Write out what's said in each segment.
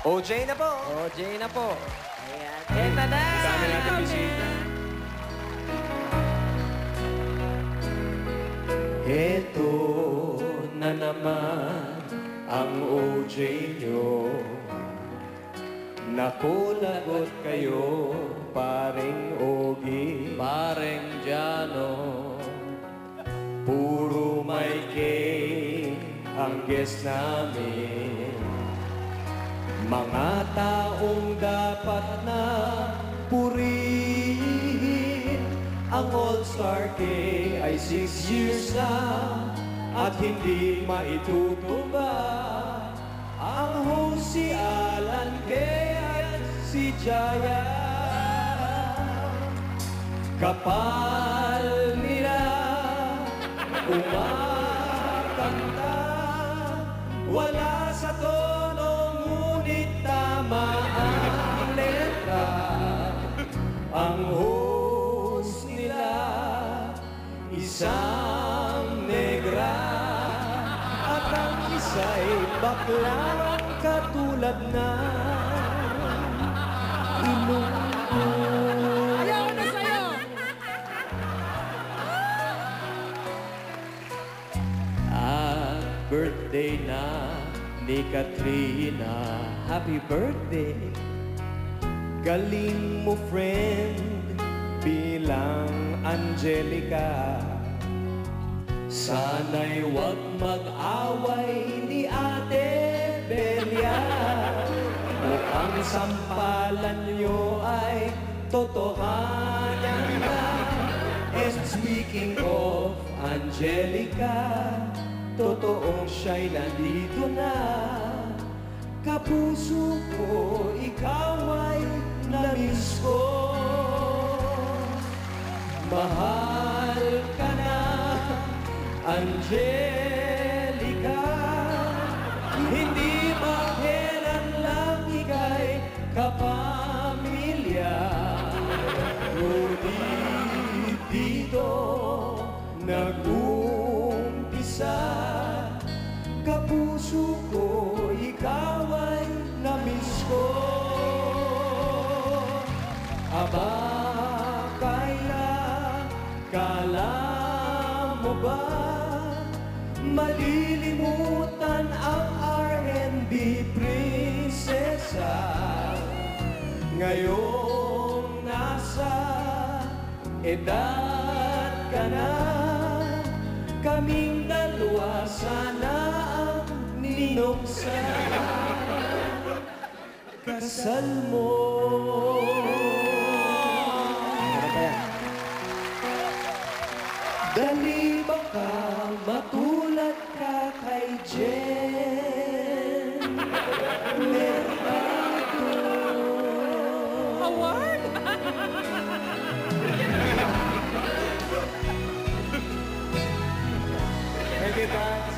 OJ na po. OJ na po. Ayan. Eto na. Dami natin bisita. Ito na naman ang OJ nyo. Naku, lagot kayo, paring Ogie. Pareng Jano. Puro may cake ang guest namin. Mga taong dapat na purihin. Ang All-Star K ay 6 years na at hindi maitutuba. Ang host si Alan K at si Jaya. Kapal nila umakanta, wala sa tono, ngunit tama ang letra. Ang host nila, isang negra, at ang isa'y baklang katulad na ilungkot. Ayaw na sa'yo! Birthday na ni Katrina. Happy birthday. Galing mo, friend, bilang Angelica. Sana'y wag mag-away ni Ate Belia. Mukhang sampalan niyo ay totohanan na. And speaking of Angelica, totoong siya'y nandito na. Kapuso ko, ikaw ay namiss ko. Mahal ka na, Angelica. Hindi makelan lang ika'y kapamilya. Ngunit dito nag-umpisa. Kapuso ko, ikaw ay namiss ko. Aba, kala mo ba malilimutan ang R&B prinsesa? Ngayong nasa edad ka na, kaming dalawa sana ang ninong sa kasal mo. Dali baka matulad ka kay Jen Mercado. Award? Thank you, Tans.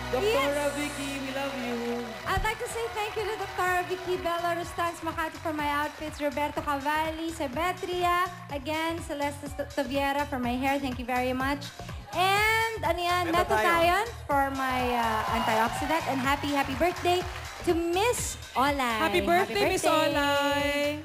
Dr. Yes. Vicky, we love you. I'd like to say thank you to Dr. Vicky Bella Rustans Makati for my outfits, Roberto Cavalli, Sebetria, again, Celeste Taviera for my hair, thank you very much. And, ano yan, Metotayon for my antioxidant, and happy birthday to Miss Olay. Happy birthday, Miss Olay!